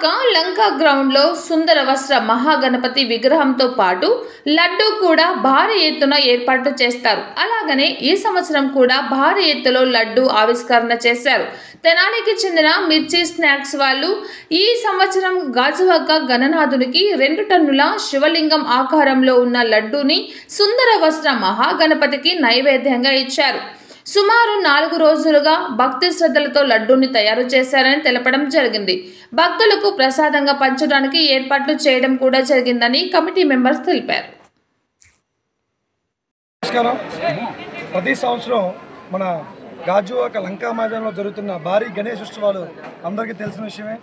గాజువాక లంకా గ్రౌండ్లో సుందర వస్త్ర మహాగణపతి విగ్రహంతో పాటు లడ్డూ కూడా భారీ ఎత్తున ఏర్పాటు చేస్తారు. అలాగనే ఈ సంవత్సరం కూడా భారీ ఎత్తులో లడ్డూ ఆవిష్కరణ చేశారు. తెనాలికి చెందిన మిర్చి స్నాక్స్ వాళ్ళు ఈ సంవత్సరం గాజువాక గణనాథునికి 2 టన్నుల శివలింగం ఆకారంలో ఉన్న లడ్డూని సుందర వస్త్ర మహాగణపతికి నైవేద్యంగా ఇచ్చారు. సుమారు 4 రోజులుగా భక్తి శ్రద్ధలతో లడ్డూని తయారు చేశారని తెలపడం జరిగింది. భక్తులకు ప్రసాదంగా పంచడానికి ఏర్పాట్లు చేయడం కూడా జరిగిందని కమిటీ మెంబర్స్ తెలిపారు. ప్రతి సంవత్సరం మన గాజువాక లంకా మైదానంలో జరుగుతున్న భారీ గణేష్ ఉత్సవాలు అందరికీ తెలిసిన విషయమే.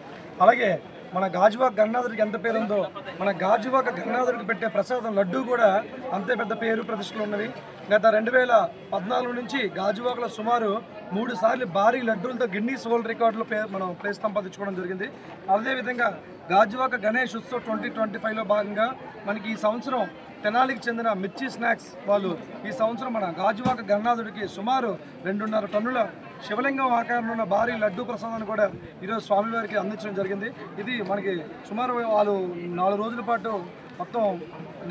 అలాగే మన గాజువాక గణనాథుడికి ఎంత పేరు ఉందో మన గాజువాక గణనాథుడికి పెట్టే ప్రసాదం లడ్డూ కూడా అంతే పెద్ద పేరు ప్రతిష్టలు ఉన్నవి. గత 2014 నుంచి గాజువాకలో సుమారు 3 సార్లు భారీ లడ్డూలతో గిన్నీస్ వరల్డ్ రికార్డులో మనం ప్లేస్ సంపాదించుకోవడం జరిగింది. అదేవిధంగా గాజువాక గణేష్ ఉత్సవ్ 2025లో భాగంగా మనకి ఈ సంవత్సరం తెనాలికి చెందిన మిర్చి స్నాక్స్ వాళ్ళు ఈ సంవత్సరం మన గాజువాక గణనాథుడికి సుమారు 2.5 టన్నుల శివలింగం ఆకారంలో ఉన్న భారీ లడ్డూ ప్రసాదాన్ని కూడా ఈరోజు స్వామివారికి అందించడం జరిగింది. ఇది మనకి సుమారు వాళ్ళు 4 రోజుల పాటు మొత్తం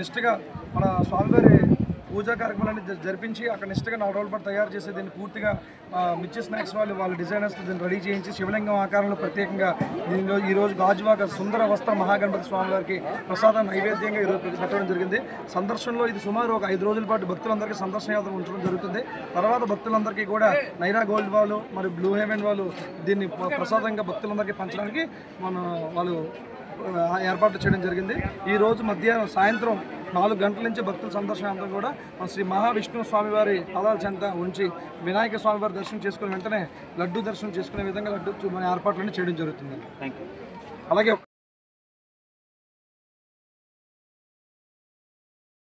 నిష్ఠగా మన స్వామివారి పూజా కార్యక్రమాలన్నీ జరిపించి అక్కడ నిష్ఠగా 4 రోజుల పాటు తయారు చేసి దీన్ని పూర్తిగా మిర్చి స్నాక్స్ వాళ్ళ డిజైనర్స్ దీన్ని రెడీ చేయించి శివలింగం ఆకారంలో ప్రత్యేకంగా ఈరోజు గాజువాక సుందర వస్త్ర మహాగణపతి స్వామి వారికి ప్రసాదం నైవేద్యంగా ఈరోజు పెట్టడం జరిగింది. సందర్శనలో ఇది సుమారు ఒక 5 రోజుల పాటు భక్తులందరికీ సందర్శన యాత్ర ఉంచడం జరుగుతుంది. తర్వాత భక్తులందరికీ కూడా నైరా గోల్డ్ వాళ్ళు మరియు బ్లూ హెవెన్ వాళ్ళు దీన్ని ప్రసాదంగా భక్తులందరికీ పంచడానికి వాళ్ళు ఏర్పాటు చేయడం జరిగింది. ఈరోజు మధ్యాహ్నం సాయంత్రం 4 గంటల నుంచి భక్తుల సందర్శనాంతం కూడా మన శ్రీ మహావిష్ణు స్వామివారి పాదాల చెంత ఉంచి వినాయక స్వామివారి దర్శనం చేసుకునే వెంటనే లడ్డూ దర్శనం చేసుకునే విధంగా లడ్డూ మన ఏర్పాట్లన్నీ చేయడం జరుగుతుంది. అలాగే